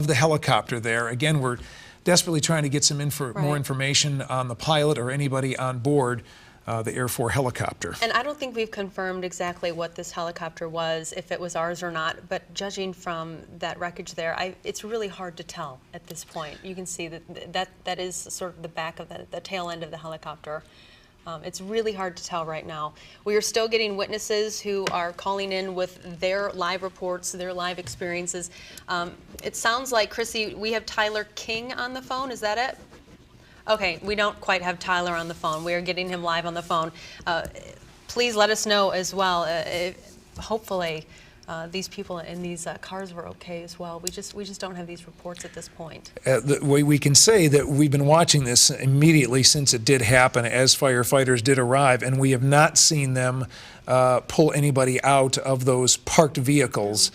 the helicopter there. Again, we're desperately trying to get some more information on the pilot or anybody on board the Air Force helicopter. And I don't think we've confirmed exactly what this helicopter was, if it was ours or not, but judging from that wreckage there, it's really hard to tell at this point. You can see that is sort of the back of the tail end of the helicopter. It's really hard to tell right now. We are still getting witnesses who are calling in with their live reports, their live experiences. It sounds like, Chrissy, we have Tyler King on the phone. Is that it? Okay, we don't quite have Tyler on the phone. We are getting him live on the phone. Please let us know as well. Hopefully, these people in these cars were okay as well. We just don't have these reports at this point. We can say that we've been watching this immediately since it did happen, as firefighters did arrive, and we have not seen them pull anybody out of those parked vehicles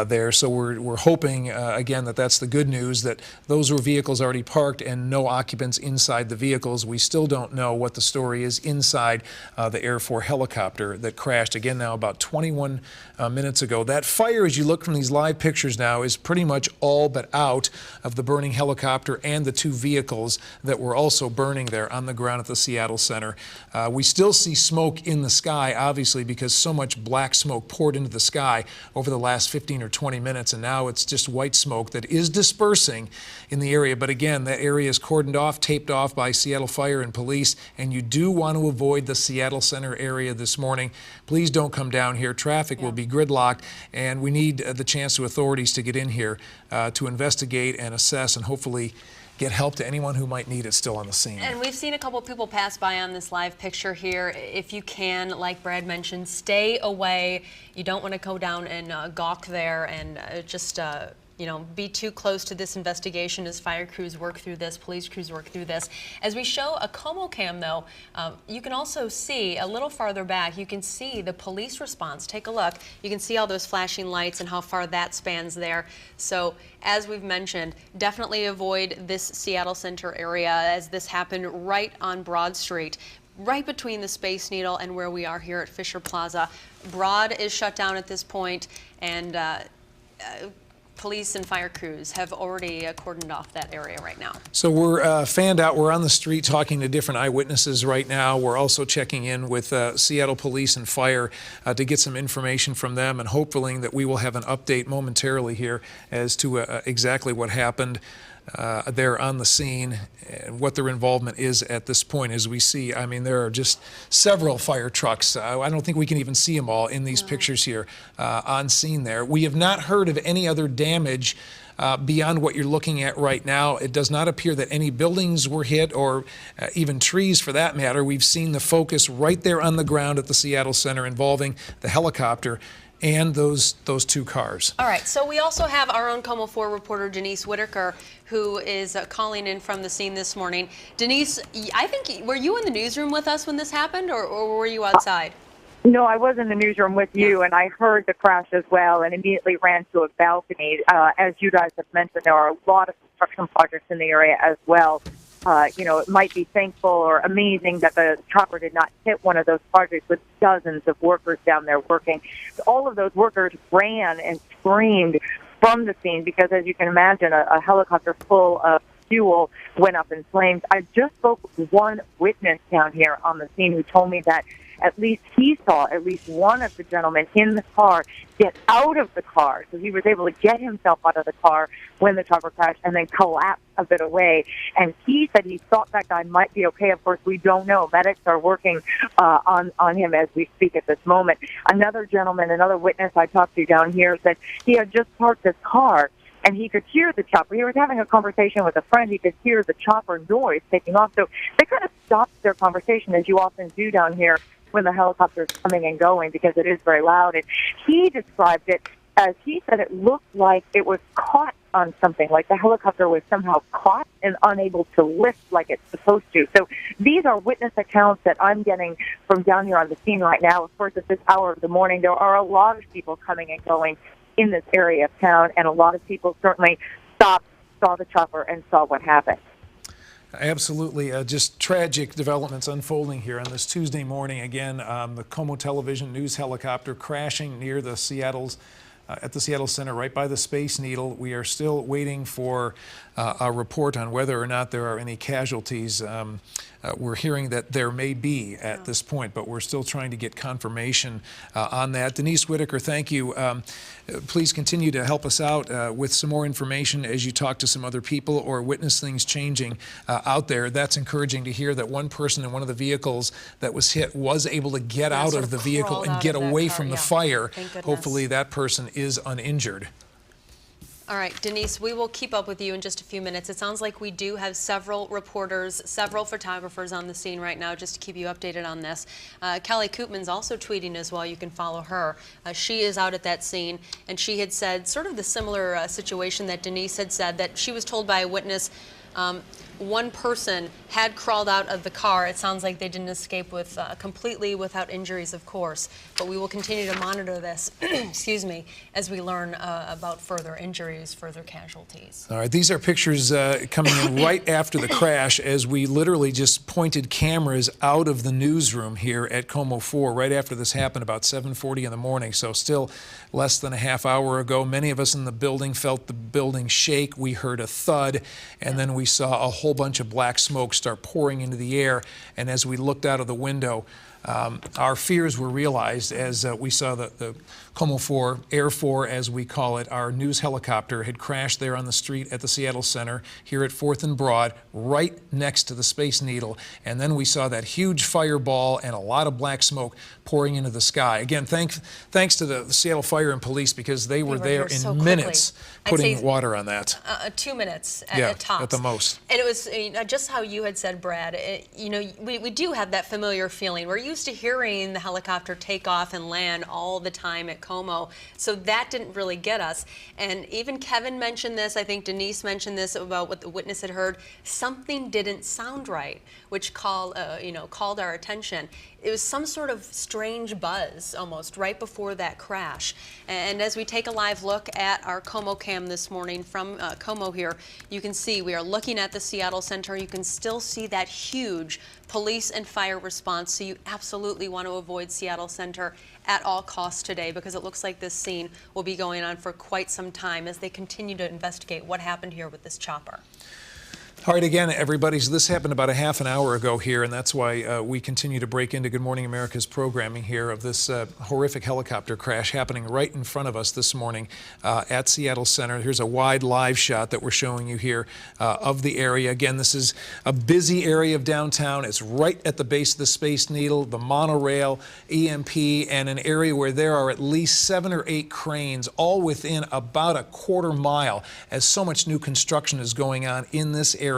there. So we're hoping, again, that that's the good news, that those were vehicles already parked and no occupants inside the vehicles. We still don't know what the story is inside the Air Force helicopter that crashed, again, now about 21 minutes ago. That fire, as you look from these live pictures now, is pretty much all but out of the burning helicopter and the two vehicles that were also burning there on the ground at the Seattle Center. We still see smoke in the sky, obviously, because so much black smoke poured into the sky over the last 15 or 20 minutes, and now it's just white smoke that is dispersing in the area. But again, that area is cordoned off, taped off by Seattle Fire and Police, and you do want to avoid the Seattle Center area this morning. Please don't come down here. Traffic will be gridlocked, and we need the chance to authorities to get in here to investigate and assess and hopefully get help to anyone who might need it still on the scene. And we've seen a couple of people pass by on this live picture here. If you can, like Brad mentioned, stay away. You don't want to go down and gawk there and just you know, be too close to this investigation as fire crews work through this, police crews work through this. As we show a KOMO cam, though, you can also see a little farther back, you can see the police response. Take a look. You can see all those flashing lights and how far that spans there. So, as we've mentioned, definitely avoid this Seattle Center area, as this happened right on Broad Street, right between the Space Needle and where we are here at Fisher Plaza. Broad is shut down at this point, and police and fire crews have already cordoned off that area right now. So we're fanned out. We're on the street talking to different eyewitnesses right now. We're also checking in with Seattle Police and Fire to get some information from them, and hoping that we will have an update momentarily here as to exactly what happened there on the scene and what their involvement is at this point. As we see, I mean, there are just several fire trucks. I don't think we can even see them all in these pictures here on scene there. We have not heard of any other damage beyond what you're looking at right now. It does not appear that any buildings were hit, or even trees for that matter. We've seen the focus right there on the ground at the Seattle Center involving the helicopter and those two cars. All right, so we also have our own KOMO-4 reporter, Denise Whitaker, who is calling in from the scene this morning. Denise, I think, were you in the newsroom with us when this happened, or were you outside? No, I was in the newsroom with you, and I heard the crash as well and immediately ran to a balcony. As you guys have mentioned, there are a lot of construction projects in the area as well. You know, it might be thankful or amazing that the chopper did not hit one of those projects with dozens of workers down there working. All of those workers ran and screamed from the scene because, as you can imagine, a helicopter full of fuel went up in flames. I just spoke with one witness down here on the scene who told me that at least he saw at least one of the gentlemen in the car get out of the car. So he was able to get himself out of the car when the chopper crashed and then collapse a bit away. And he said he thought that guy might be okay. Of course, we don't know. Medics are working on him as we speak at this moment. Another gentleman, another witness I talked to down here, said he had just parked his car and he could hear the chopper. He was having a conversation with a friend. He could hear the chopper noise taking off. So they kind of stopped their conversation, as you often do down here when the helicopter is coming and going, because it is very loud. And he described it as, he said it looked like it was caught on something, like the helicopter was somehow caught and unable to lift like it's supposed to. So these are witness accounts that I'm getting from down here on the scene right now. Of course, at this hour of the morning, there are a lot of people coming and going in this area of town, and a lot of people certainly stopped, saw the chopper, and saw what happened. Absolutely. Just tragic developments unfolding here on this Tuesday morning. Again, the KOMO television news helicopter crashing near the Seattle's at the Seattle Center, right by the Space Needle. We are still waiting for a report on whether or not there are any casualties. We're hearing that there may be at this point, but we're still trying to get confirmation on that. Denise Whitaker, thank you. Please continue to help us out with some more information as you talk to some other people or witness things changing out there. That's encouraging to hear that one person in one of the vehicles that was hit was able to get out of the vehicle and get away from the fire. Hopefully that person is uninjured. All right, Denise, we will keep up with you in just a few minutes. It sounds like we do have several reporters, several photographers on the scene right now just to keep you updated on this. Kelly Koopman's also tweeting as well. You can follow her. She is out at that scene, and she had said sort of the similar situation that Denise had said, that she was told by a witness one person had crawled out of the car. It sounds like they didn't escape with completely without injuries, of course. But we will continue to monitor this, excuse me, as we learn about further injuries, further casualties. All right, these are pictures coming in right after the crash, as we literally just pointed cameras out of the newsroom here at KOMO-4 right after this happened, about 7:40 in the morning. So still less than a half hour ago. Many of us in the building felt the building shake. We heard a thud, and then we saw a whole bunch of black smoke start pouring into the air. And as we looked out of the window, our fears were realized as we saw the KOMO-4, Air 4 as we call it, our news helicopter had crashed there on the street at the Seattle Center, here at 4th and Broad, right next to the Space Needle. And then we saw that huge fireball and a lot of black smoke pouring into the sky. Again, thanks to the Seattle Fire and Police, because they were there in minutes putting water on that. 2 minutes at tops. At the most. And it was just how you had said, Brad, we do have that familiar feeling. We're used to hearing the helicopter take off and land all the time at KOMO, so that didn't really get us. And even Kevin mentioned this, I think Denise mentioned this about what the witness had heard. Something didn't sound right, which called our attention. It was some sort of strange buzz almost right before that crash. And as we take a live look at our KOMO cam this morning from KOMO here, you can see we are looking at the Seattle Center. You can still see that huge police and fire response, so you absolutely want to avoid Seattle Center at all costs today, because it looks like this scene will be going on for quite some time as they continue to investigate what happened here with this chopper. All right, again, everybody, so this happened about a half an hour ago here, and that's why we continue to break into Good Morning America's programming here of this horrific helicopter crash happening right in front of us this morning at Seattle Center. Here's a wide live shot that we're showing you here of the area. Again, this is a busy area of downtown. It's right at the base of the Space Needle, the monorail, EMP, and an area where there are at least 7 or 8 cranes, all within about a quarter mile, as so much new construction is going on in this area